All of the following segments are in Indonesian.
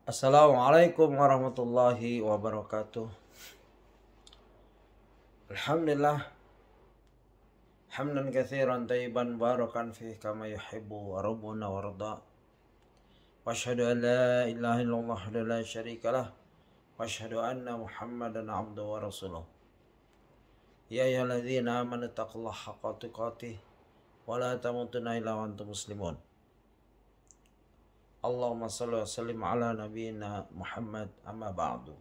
Assalamualaikum warahmatullahi wabarakatuh. Alhamdulillah hamdan katsiran tayyiban barakan fihi kama yuhibbu rabbuna warda. Wa asyhadu an la ilaha illallah wahdahu la syarikalah wa asyhadu anna Muhammadan abduhu wa rasuluh. Ya ayyuhalladzina amanu taqullaha haqqa tuqatih wa la tamutunna illa wa antum muslimun. Allahumma salli wa sallim ala nabiyyina Muhammad amma ba'du.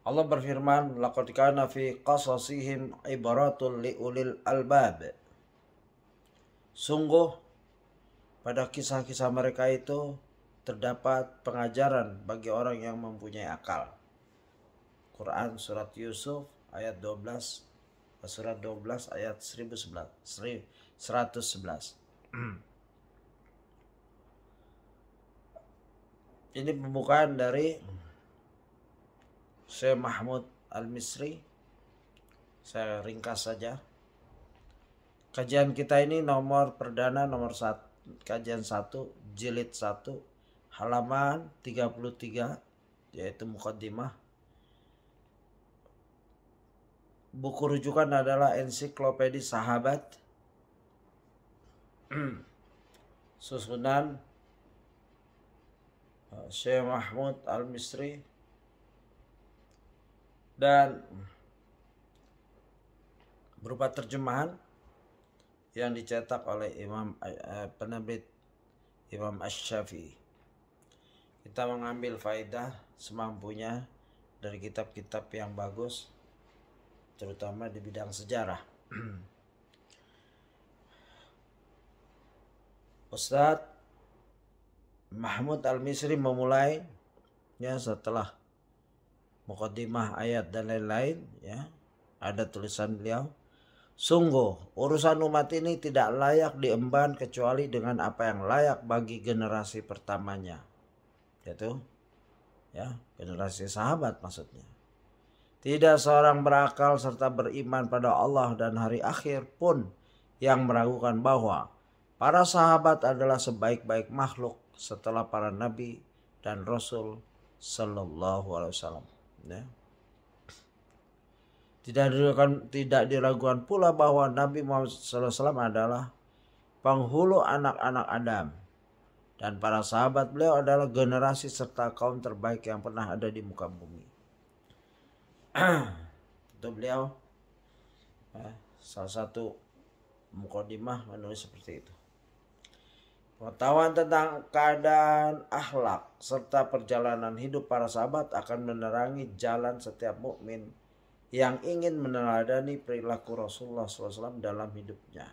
Allah berfirman, laqad kana fi qasasihim ibaratul liulil albab. Sungguh pada kisah-kisah mereka itu terdapat pengajaran bagi orang yang mempunyai akal. Quran surat Yusuf ayat 12, surat 12 ayat 111. Ini pembukaan dari Syekh Mahmud Al-Misri. Saya ringkas saja. Kajian kita ini nomor perdana nomor 1, kajian 1, jilid 1, halaman 33, yaitu muqaddimah. Buku rujukan adalah Ensiklopedia Sahabat, susunan Syekh Mahmud Al-Misri, dan berupa terjemahan yang dicetak oleh penerbit Imam Asy-Syafi'i. Kita mengambil faedah semampunya dari kitab-kitab yang bagus, terutama di bidang sejarah. Ustadz Mahmud Al-Misri memulai setelah muqaddimah ayat dan lain-lain, ada tulisan beliau, sungguh urusan umat ini tidak layak diemban kecuali dengan apa yang layak bagi generasi pertamanya, yaitu generasi sahabat maksudnya. Tidak seorang berakal serta beriman pada Allah dan hari akhir pun yang meragukan bahwa para sahabat adalah sebaik-baik makhluk setelah para nabi dan rasul sallallahu alaihi wasallam. Tidak diragukan pula bahwa Nabi Muhammad SAW adalah penghulu anak-anak Adam, dan para sahabat beliau adalah generasi serta kaum terbaik yang pernah ada di muka bumi. Itu beliau salah satu muqaddimah menulis seperti itu. Pengetahuan tentang keadaan akhlak serta perjalanan hidup para sahabat akan menerangi jalan setiap mukmin yang ingin meneladani perilaku Rasulullah SAW dalam hidupnya.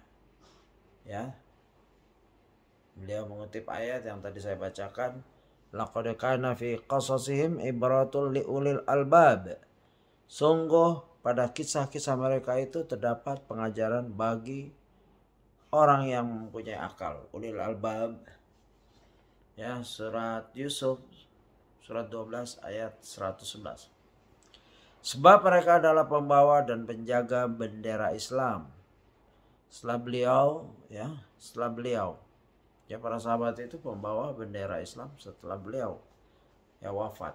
Beliau mengutip ayat yang tadi saya bacakan, laqad kana fi qasasihim ibratul liulil albab. Sungguh pada kisah-kisah mereka itu terdapat pengajaran bagi orang yang mempunyai akal, ulil albab. Surat Yusuf surat 12 ayat 111. Sebab mereka adalah pembawa dan penjaga bendera Islam. Setelah beliau, para sahabat itu pembawa bendera Islam setelah beliau wafat.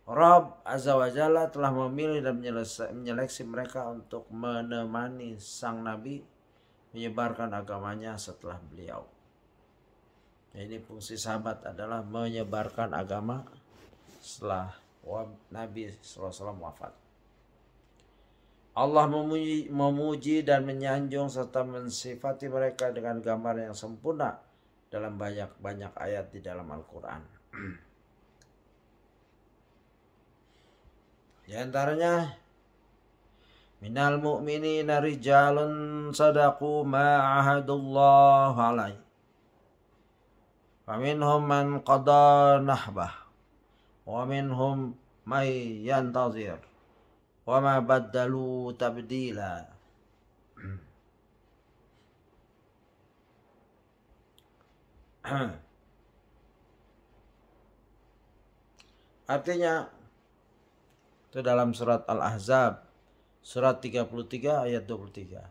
Rabb Azza wa Jalla telah memilih dan menyeleksi mereka untuk menemani sang Nabi menyebarkan agamanya setelah beliau. Ini fungsi sahabat adalah menyebarkan agama setelah Nabi SAW wafat. Allah memuji dan menyanjung serta mensifati mereka dengan gambar yang sempurna dalam banyak ayat di dalam Al-Quran. Di antaranya, minal mu'minina rijalun sadaqu ma ahadullah alaih. Wa minhum man qada nahbah. Wa minhum may yantazir. Wa ma baddalu tabdila. Artinya, itu dalam surat Al-Ahzab surat 33 ayat 23.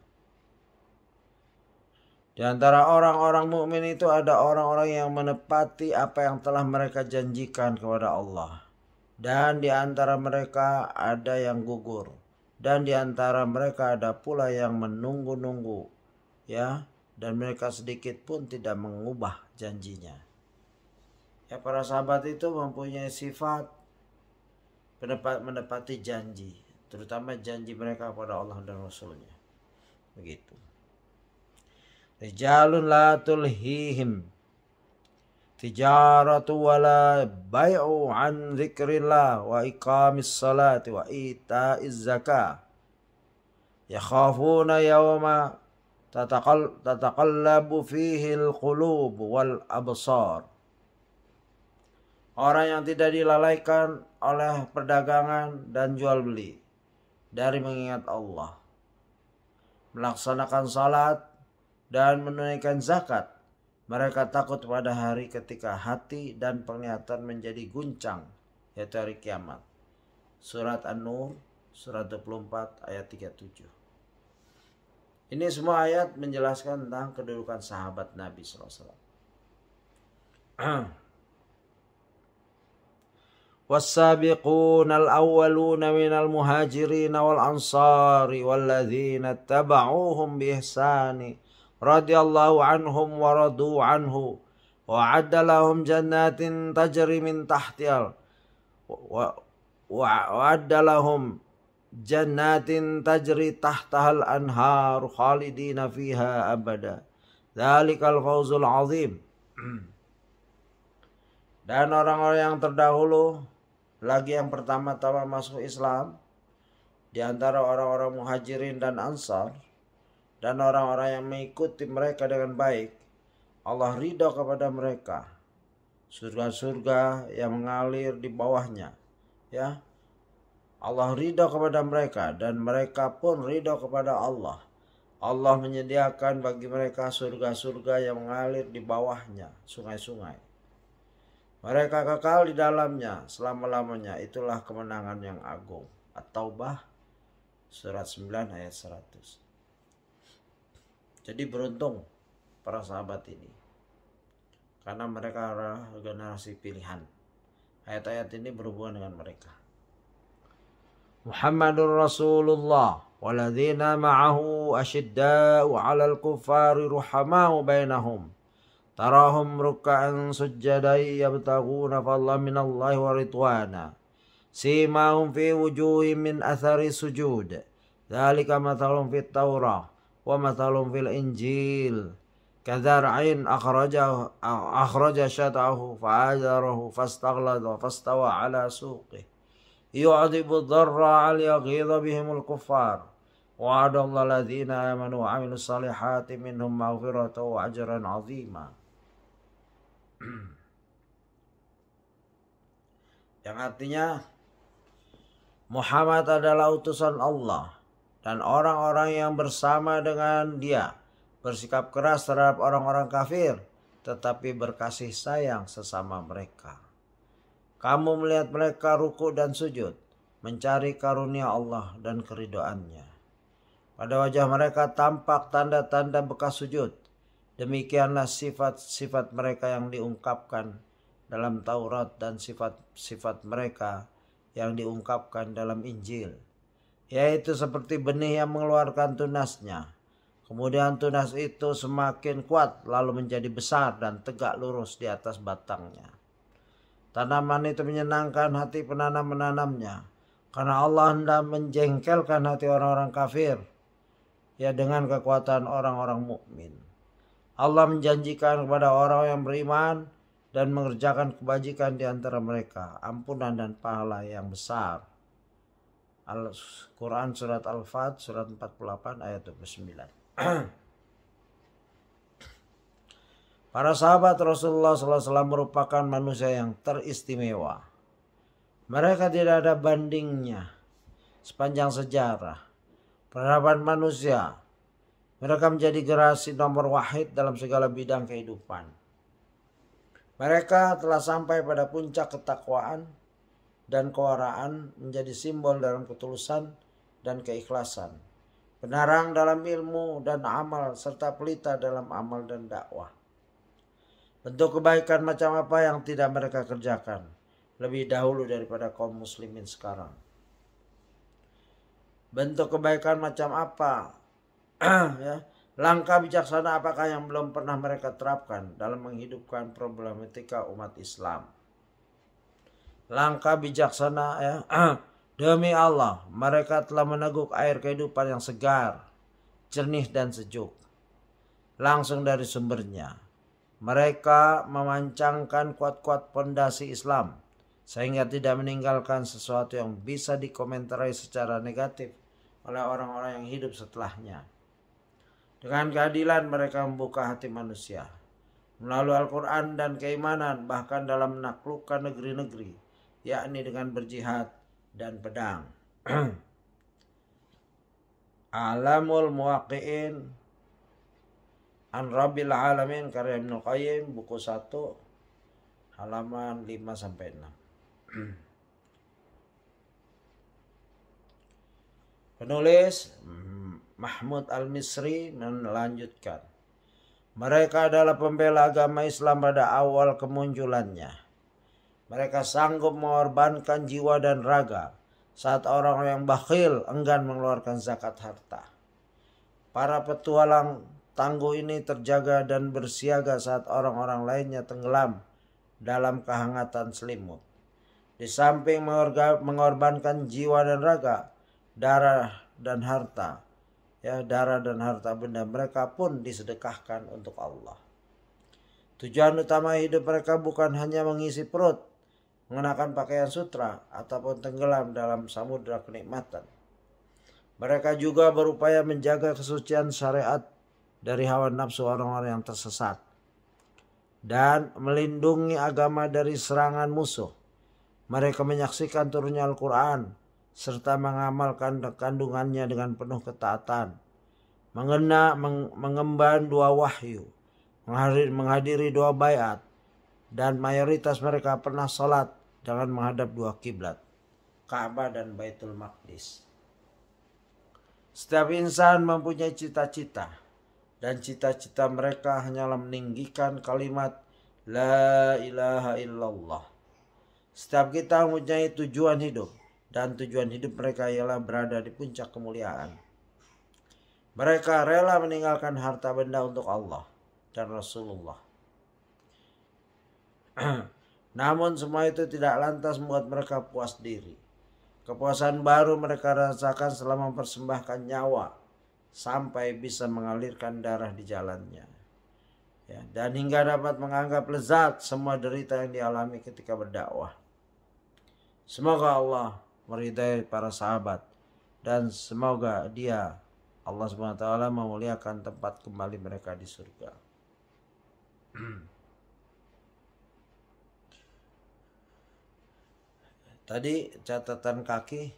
Di antara orang-orang mukmin itu ada orang-orang yang menepati apa yang telah mereka janjikan kepada Allah. Dan di antara mereka ada yang gugur. Dan di antara mereka ada pula yang menunggu-nunggu. Ya, dan mereka sedikit pun tidak mengubah janjinya. Ya, para sahabat itu mempunyai sifat menepati janji. Terutama janji mereka kepada Allah dan Rasulnya. Begitu. Rijalun la tulhihim tijaratu wala bai'u an dzikrillah wa iqamis salati wa ita'iz zakah yakhafuna yawma tataqallabu fihi al-qulub wal absar. Orang yang tidak dilalaikan oleh perdagangan dan jual beli dari mengingat Allah, melaksanakan salat dan menunaikan zakat, mereka takut pada hari ketika hati dan penglihatan menjadi guncang, yaitu hari kiamat. Surat An-Nur, surat 24 ayat 37. Ini semua ayat menjelaskan tentang kedudukan sahabat Nabi SAW. والسابقون الأولون من المهاجرين والأنصار والذين اتبعوهم بإحسان رضي الله عنهم ورضوا عنه وأعد لهم جنات تجري من تحتها وأعد لهم جنات تجري تحتها الأنهار خالدين فيها أبدا ذلك الفوز العظيم. Dan orang-orang yang terdahulu lagi yang pertama-tama masuk Islam di antara orang-orang muhajirin dan ansar dan orang-orang yang mengikuti mereka dengan baik, Allah ridha kepada mereka, surga-surga yang mengalir di bawahnya, ya. Allah ridha kepada mereka dan mereka pun ridha kepada Allah. Allah menyediakan bagi mereka surga-surga yang mengalir di bawahnya, sungai-sungai. Mereka kekal di dalamnya selama-lamanya. Itulah kemenangan yang agung. At-Taubah surat 9 ayat 100. Jadi beruntung para sahabat ini, karena mereka adalah generasi pilihan. Ayat-ayat ini berhubungan dengan mereka. Muhammadur Rasulullah waladzina ma'ahu asyidda'u 'alal kuffari ruhamau bainahum. Tarahum ruk'an sujjadan yabtaghuna fadlan minallahi wa ridwana. Simahum fi wujuhihim min athari sujud. Dzalika mathalun fit Taurah wa mathalun fil Injil. Kadzar'in akhraja syat'ahu fa'azarahu fastaghlada fastawa 'ala suqihi. Yu'adhibu ad-dharra 'al yaghidha bihimul kuffar. Wa'adallahu alladhina amanu wa 'amilus salihati minhum maghfiratan wa ajran 'azima. Yang artinya Muhammad adalah utusan Allah dan orang-orang yang bersama dengan dia bersikap keras terhadap orang-orang kafir tetapi berkasih sayang sesama mereka. Kamu melihat mereka ruku dan sujud mencari karunia Allah dan keridhaannya. Pada wajah mereka tampak tanda-tanda bekas sujud. Demikianlah sifat-sifat mereka yang diungkapkan dalam Taurat dan sifat-sifat mereka yang diungkapkan dalam Injil, yaitu seperti benih yang mengeluarkan tunasnya. Kemudian tunas itu semakin kuat lalu menjadi besar dan tegak lurus di atas batangnya. Tanaman itu menyenangkan hati penanam-menanamnya karena Allah hendak menjengkelkan hati orang-orang kafir, ya, dengan kekuatan orang-orang mukmin. Allah menjanjikan kepada orang yang beriman dan mengerjakan kebajikan di antara mereka ampunan dan pahala yang besar. Al-Quran surat Al-Fat surat 48 ayat 29. Para sahabat Rasulullah SAW merupakan manusia yang teristimewa. Mereka tidak ada bandingnya sepanjang sejarah peradaban manusia. Mereka menjadi generasi nomor wahid dalam segala bidang kehidupan. Mereka telah sampai pada puncak ketakwaan dan kewaraan, menjadi simbol dalam ketulusan dan keikhlasan. penarang dalam ilmu dan amal, serta pelita dalam amal dan dakwah. Bentuk kebaikan macam apa yang tidak mereka kerjakan lebih dahulu daripada kaum muslimin sekarang? Bentuk kebaikan macam apa? Ya, langkah bijaksana apakah yang belum pernah mereka terapkan dalam menghidupkan problematika umat Islam? Langkah bijaksana, ya, demi Allah, mereka telah meneguk air kehidupan yang segar, jernih dan sejuk, langsung dari sumbernya. Mereka memancangkan kuat-kuat pondasi Islam, sehingga tidak meninggalkan sesuatu yang bisa dikomentari secara negatif oleh orang-orang yang hidup setelahnya. Dengan keadilan mereka membuka hati manusia melalui Al-Quran dan keimanan, bahkan dalam menaklukkan negeri-negeri, yakni dengan berjihad dan pedang. Alamul Muwaqqi'in an Rabbil Alamin karya Ibnu Qayyim, buku 1 halaman 5-6. Penulis Mahmud Al-Misri melanjutkan, mereka adalah pembela agama Islam pada awal kemunculannya. Mereka sanggup mengorbankan jiwa dan raga saat orang yang bakhil enggan mengeluarkan zakat harta. Para petualang tangguh ini terjaga dan bersiaga saat orang-orang lainnya tenggelam dalam kehangatan selimut. Di samping mengorbankan jiwa dan raga, darah dan harta benda mereka pun disedekahkan untuk Allah. Tujuan utama hidup mereka bukan hanya mengisi perut, mengenakan pakaian sutra, ataupun tenggelam dalam samudera kenikmatan. Mereka juga berupaya menjaga kesucian syariat dari hawa nafsu orang-orang yang tersesat dan melindungi agama dari serangan musuh. Mereka menyaksikan turunnya Al-Quran serta mengamalkan kandungannya dengan penuh ketaatan, mengemban 2 wahyu, menghadiri 2 baiat, dan mayoritas mereka pernah sholat dengan menghadap 2 kiblat, Ka'bah dan Baitul Maqdis. Setiap insan mempunyai cita-cita, dan cita-cita mereka hanyalah meninggikan kalimat La ilaha illallah. Setiap kita mempunyai tujuan hidup, dan tujuan hidup mereka ialah berada di puncak kemuliaan. Mereka rela meninggalkan harta benda untuk Allah dan Rasulullah. Namun semua itu tidak lantas membuat mereka puas diri. Kepuasan baru mereka rasakan setelah mempersembahkan nyawa sampai bisa mengalirkan darah di jalannya. Ya, dan hingga dapat menganggap lezat semua derita yang dialami ketika berdakwah. Semoga Allah meridai para sahabat, dan semoga Dia, Allah SWT, memuliakan tempat kembali mereka di surga. Tadi catatan kaki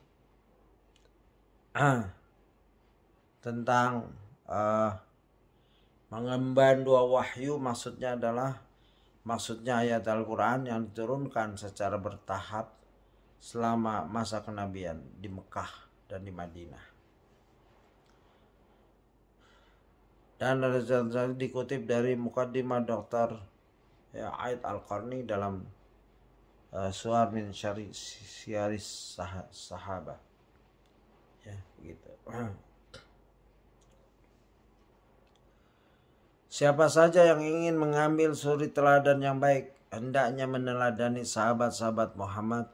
tentang mengemban 2 wahyu, maksudnya ayat Al-Quran yang diturunkan secara bertahap selama masa kenabian di Mekah dan di Madinah. Dan dikutip dari Muqaddimah Dr. Aid Al-Qarni dalam Suar min Syiaris Sahabah. Ya, begitu. Siapa saja yang ingin mengambil suri teladan yang baik, hendaknya meneladani sahabat-sahabat Muhammad,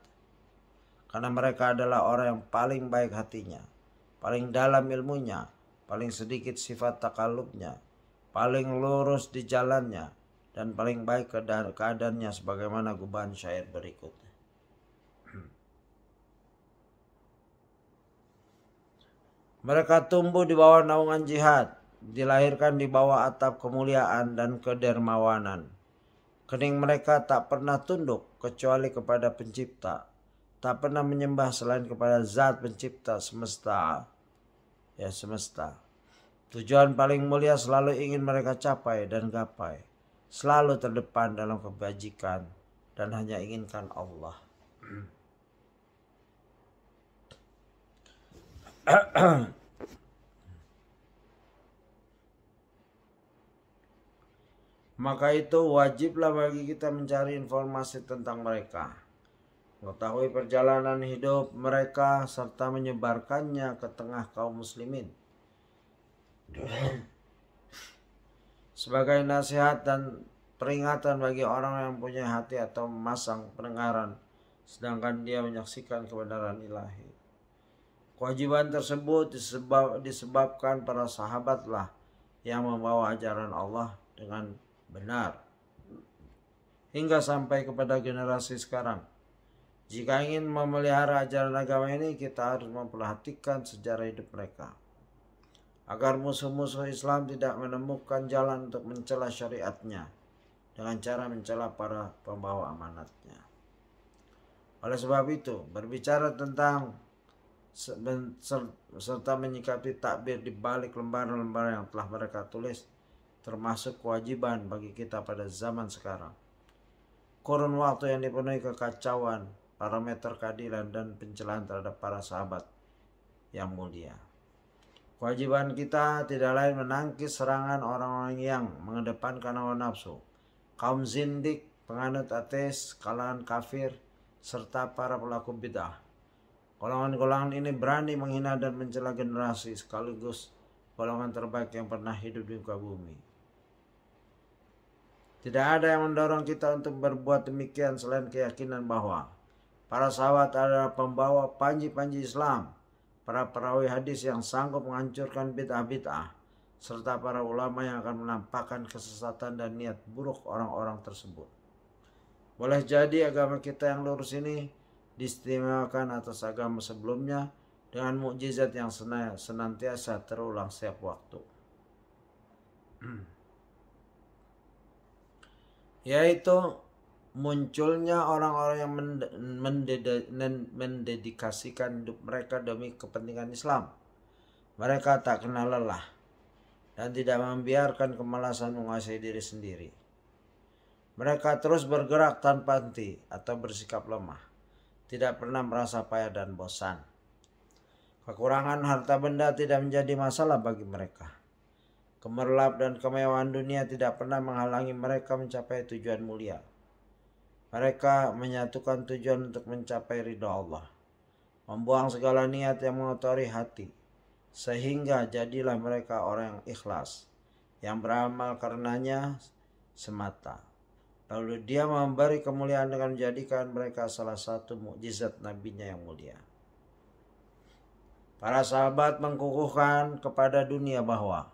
karena mereka adalah orang yang paling baik hatinya, paling dalam ilmunya, paling sedikit sifat takalubnya, paling lurus di jalannya, dan paling baik keadaannya, sebagaimana gubahan syair berikut. Mereka tumbuh di bawah naungan jihad, dilahirkan di bawah atap kemuliaan dan kedermawanan. Kening mereka tak pernah tunduk kecuali kepada Pencipta, tak pernah menyembah selain kepada Zat Pencipta semesta. Tujuan paling mulia selalu ingin mereka capai dan gapai, selalu terdepan dalam kebajikan dan hanya inginkan Allah. Maka itu wajiblah bagi kita mencari informasi tentang mereka, mengetahui perjalanan hidup mereka, serta menyebarkannya ke tengah kaum muslimin sebagai nasihat dan peringatan bagi orang yang punya hati atau memasang pendengaran sedangkan dia menyaksikan kebenaran ilahi. Kewajiban tersebut disebabkan para sahabatlah yang membawa ajaran Allah dengan benar hingga sampai kepada generasi sekarang. Jika ingin memelihara ajaran agama ini, kita harus memperhatikan sejarah hidup mereka, agar musuh-musuh Islam tidak menemukan jalan untuk mencela syariatnya dengan cara mencela para pembawa amanatnya. Oleh sebab itu, berbicara tentang serta menyikapi takbir di balik lembaran-lembaran yang telah mereka tulis termasuk kewajiban bagi kita pada zaman sekarang. Kurun waktu yang dipenuhi kekacauan, parameter keadilan dan pencelaan terhadap para sahabat yang mulia. Kewajiban kita tidak lain menangkis serangan orang-orang yang mengedepankan hawa nafsu, kaum zindik, penganut ateis, kalangan kafir, serta para pelaku bid'ah. Golongan-golongan ini berani menghina dan mencela generasi sekaligus golongan terbaik yang pernah hidup di muka bumi. Tidak ada yang mendorong kita untuk berbuat demikian selain keyakinan bahwa para sahabat adalah pembawa panji-panji Islam, para perawi hadis yang sanggup menghancurkan bid'ah-bid'ah, serta para ulama yang akan menampakkan kesesatan dan niat buruk orang-orang tersebut. Boleh jadi agama kita yang lurus ini diistimewakan atas agama sebelumnya dengan mukjizat yang senantiasa terulang setiap waktu. Yaitu munculnya orang-orang yang mendedikasikan hidup mereka demi kepentingan Islam. Mereka tak kenal lelah dan tidak membiarkan kemalasan menguasai diri sendiri. Mereka terus bergerak tanpa henti atau bersikap lemah, tidak pernah merasa payah dan bosan. Kekurangan harta benda tidak menjadi masalah bagi mereka. Gemerlap dan kemewahan dunia tidak pernah menghalangi mereka mencapai tujuan mulia. Mereka menyatukan tujuan untuk mencapai ridha Allah, membuang segala niat yang mengotori hati, sehingga jadilah mereka orang yang ikhlas, yang beramal karenanya semata. Lalu dia memberi kemuliaan dengan menjadikan mereka salah satu mukjizat nabinya yang mulia. Para sahabat mengkukuhkan kepada dunia bahwa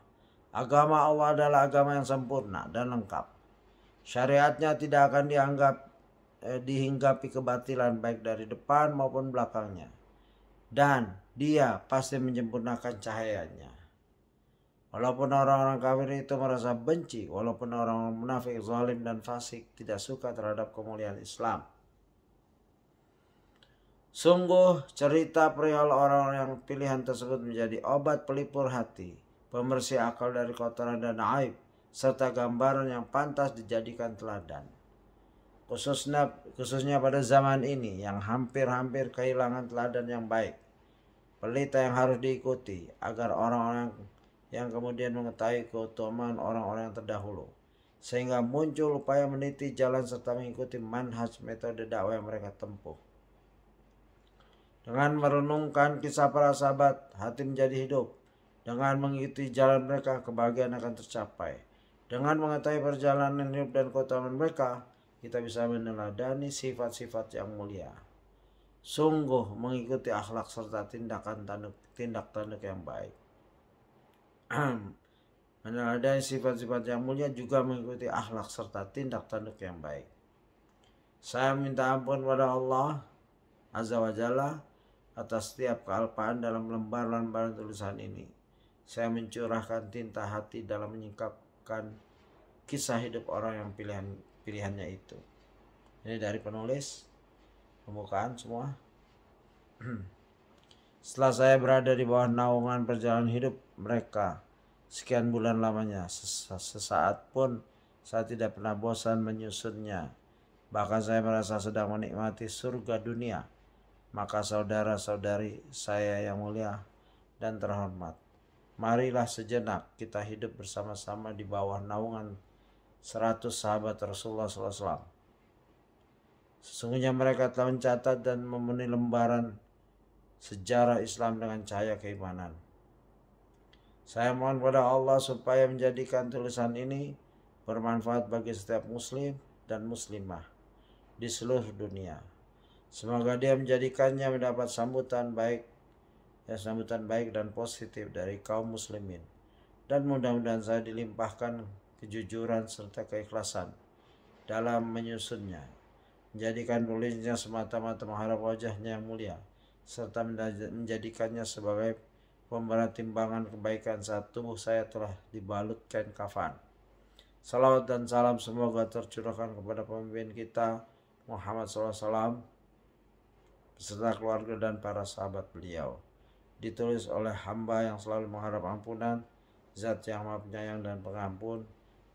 agama Allah adalah agama yang sempurna dan lengkap. Syariatnya tidak akan dihinggapi kebatilan baik dari depan maupun belakangnya. Dan dia pasti menyempurnakan cahayanya. Walaupun orang-orang kafir itu merasa benci, walaupun orang munafik, zalim dan fasik tidak suka terhadap kemuliaan Islam. Sungguh cerita perihal orang-orang yang pilihan tersebut menjadi obat pelipur hati, pembersih akal dari kotoran dan aib, serta gambaran yang pantas dijadikan teladan. Khususnya pada zaman ini yang hampir-hampir kehilangan teladan yang baik, pelita yang harus diikuti agar orang-orang yang kemudian mengetahui keutamaan orang-orang yang terdahulu, sehingga muncul upaya meniti jalan serta mengikuti manhaj metode dakwah yang mereka tempuh. Dengan merenungkan kisah para sahabat, hati menjadi hidup. Dengan mengikuti jalan mereka, kebahagiaan akan tercapai. Dengan mengetahui perjalanan hidup dan keutamaan mereka, kita bisa meneladani sifat-sifat yang mulia. Sungguh mengikuti akhlak serta tindak tanduk yang baik. Meneladani sifat-sifat yang mulia juga mengikuti akhlak serta tindak tanduk yang baik. Saya minta ampun pada Allah Azza wa Jalla atas setiap kealpaan dalam lembaran-lembaran tulisan ini. Saya mencurahkan tinta hati dalam menyingkapkan kisah hidup orang yang pilihannya itu. Ini dari penulis, pembukaan semua. Setelah saya berada di bawah naungan perjalanan hidup mereka sekian bulan lamanya, sesaat pun saya tidak pernah bosan menyusunnya. Bahkan saya merasa sedang menikmati surga dunia. Maka saudara-saudari saya yang mulia dan terhormat, marilah sejenak kita hidup bersama-sama di bawah naungan 100 sahabat Rasulullah SAW. Sesungguhnya mereka telah mencatat dan memenuhi lembaran sejarah Islam dengan cahaya keimanan. Saya mohon kepada Allah supaya menjadikan tulisan ini bermanfaat bagi setiap muslim dan muslimah di seluruh dunia. Semoga dia menjadikannya mendapat sambutan baik dan positif dari kaum muslimin. Dan mudah-mudahan saya dilimpahkan kejujuran serta keikhlasan dalam menyusunnya. Menjadikan tulisnya semata-mata mengharap wajahnya yang mulia, serta menjadikannya sebagai pemberat timbangan kebaikan saat tubuh saya telah dibalut kain kafan. Salawat dan salam semoga tercurahkan kepada pemimpin kita Muhammad SAW beserta keluarga dan para sahabat beliau. Ditulis oleh hamba yang selalu mengharap ampunan, Zat yang Maha Penyayang dan Pengampun,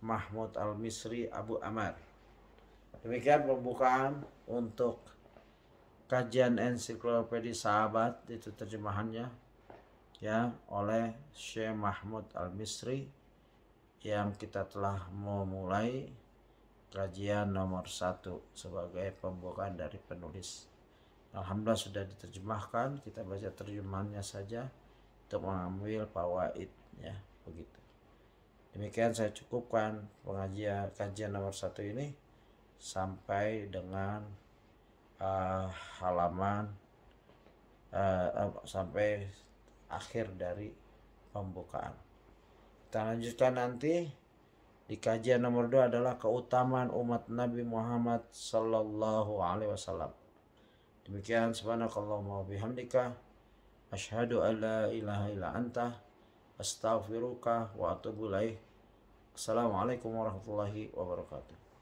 Mahmud Al-Misri Abu Amar. Demikian pembukaan untuk kajian ensiklopedia sahabat, itu terjemahannya ya oleh Syekh Mahmud Al-Misri, yang kita telah memulai kajian nomor 1 sebagai pembukaan dari penulis. Alhamdulillah sudah diterjemahkan, kita baca terjemahannya saja untuk mengambil fawaid ya, begitu. Demikian saya cukupkan kajian nomor 1 ini sampai dengan halaman sampai akhir dari pembukaan. Kita lanjutkan nanti di kajian nomor 2 adalah keutamaan umat Nabi Muhammad sallallahu alaihi wasallam. Demikian, subhanakallahumma wa bihamdika asyhadu an la ilaha illa anta astaghfiruka wa atubu ilaik. Assalamualaikum warahmatullahi wabarakatuh.